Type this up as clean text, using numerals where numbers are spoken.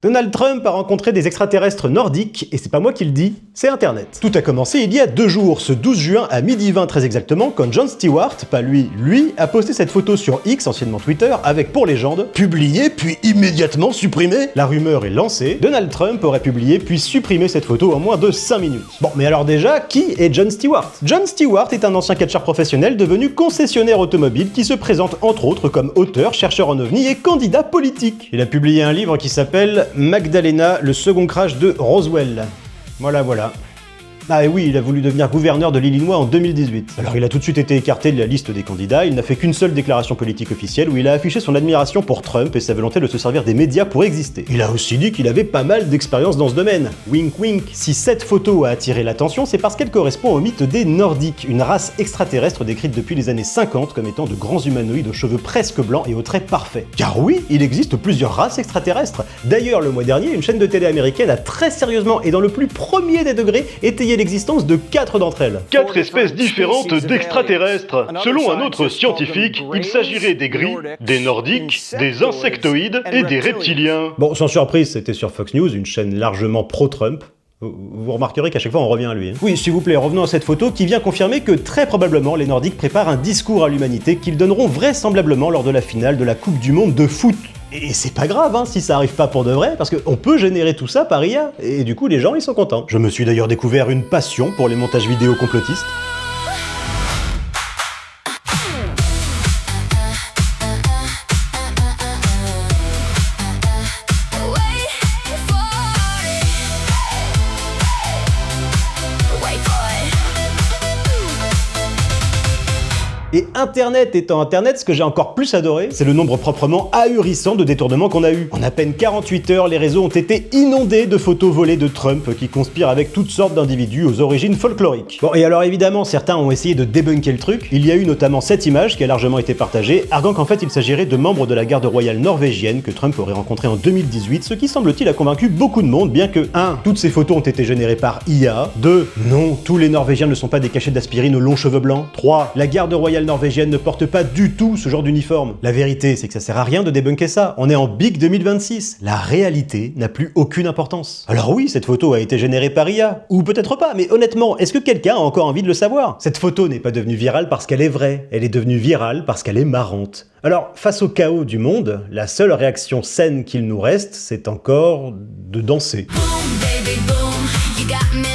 Donald Trump a rencontré des extraterrestres nordiques, et c'est pas moi qui le dis, c'est Internet. Tout a commencé il y a 2 jours, ce 12 juin à 12h20 très exactement, quand Jon Stewart, pas lui, a posté cette photo sur X, anciennement Twitter, avec pour légende « Publié puis immédiatement supprimé ». La rumeur est lancée, Donald Trump aurait publié puis supprimé cette photo en moins de 5 minutes. Bon, mais alors déjà, qui est Jon Stewart? Jon Stewart est un ancien catcheur professionnel devenu concessionnaire automobile qui se présente entre autres comme auteur, chercheur en ovni et candidat politique. Il a publié un livre qui s'appelle Magdalena, le second crash de Roswell. Voilà. Ah et oui, il a voulu devenir gouverneur de l'Illinois en 2018. Alors il a tout de suite été écarté de la liste des candidats, il n'a fait qu'une seule déclaration politique officielle où il a affiché son admiration pour Trump et sa volonté de se servir des médias pour exister. Il a aussi dit qu'il avait pas mal d'expérience dans ce domaine. Wink wink. Si cette photo a attiré l'attention, c'est parce qu'elle correspond au mythe des Nordiques, une race extraterrestre décrite depuis les années 50 comme étant de grands humanoïdes aux cheveux presque blancs et aux traits parfaits. Car oui, il existe plusieurs races extraterrestres. D'ailleurs, le mois dernier, une chaîne de télé américaine a très sérieusement et dans le plus premier des degrés étayé l'existence de 4 d'entre elles. 4 espèces différentes d'extraterrestres. Selon un autre scientifique, il s'agirait des gris, des nordiques, des insectoïdes et des reptiliens. Bon, sans surprise, c'était sur Fox News, une chaîne largement pro-Trump. Vous remarquerez qu'à chaque fois on revient à lui. Oui, s'il vous plaît, revenons à cette photo qui vient confirmer que très probablement les Nordiques préparent un discours à l'humanité qu'ils donneront vraisemblablement lors de la finale de la Coupe du Monde de foot. Et c'est pas grave si ça arrive pas pour de vrai, parce qu'on peut générer tout ça par IA, et du coup les gens ils sont contents. Je me suis d'ailleurs découvert une passion pour les montages vidéo complotistes. Et Internet étant Internet, ce que j'ai encore plus adoré, c'est le nombre proprement ahurissant de détournements qu'on a eu. En à peine 48 heures, les réseaux ont été inondés de photos volées de Trump qui conspirent avec toutes sortes d'individus aux origines folkloriques. Bon, et alors évidemment, certains ont essayé de débunker le truc. Il y a eu notamment cette image qui a largement été partagée, arguant qu'en fait il s'agirait de membres de la garde royale norvégienne que Trump aurait rencontré en 2018, ce qui semble-t-il a convaincu beaucoup de monde, bien que 1. Toutes ces photos ont été générées par IA, 2. Non, tous les Norvégiens ne sont pas des cachets d'aspirine aux longs cheveux blancs, 3. La garde royale norvégienne ne porte pas du tout ce genre d'uniforme. La vérité, c'est que ça sert à rien de débunker ça. On est en big 2026. La réalité n'a plus aucune importance. Alors oui, cette photo a été générée par IA. Ou peut-être pas, mais honnêtement, est-ce que quelqu'un a encore envie de le savoir? Cette photo n'est pas devenue virale parce qu'elle est vraie. Elle est devenue virale parce qu'elle est marrante. Alors, face au chaos du monde, la seule réaction saine qu'il nous reste, c'est encore de danser. Boom, baby, boom. You got me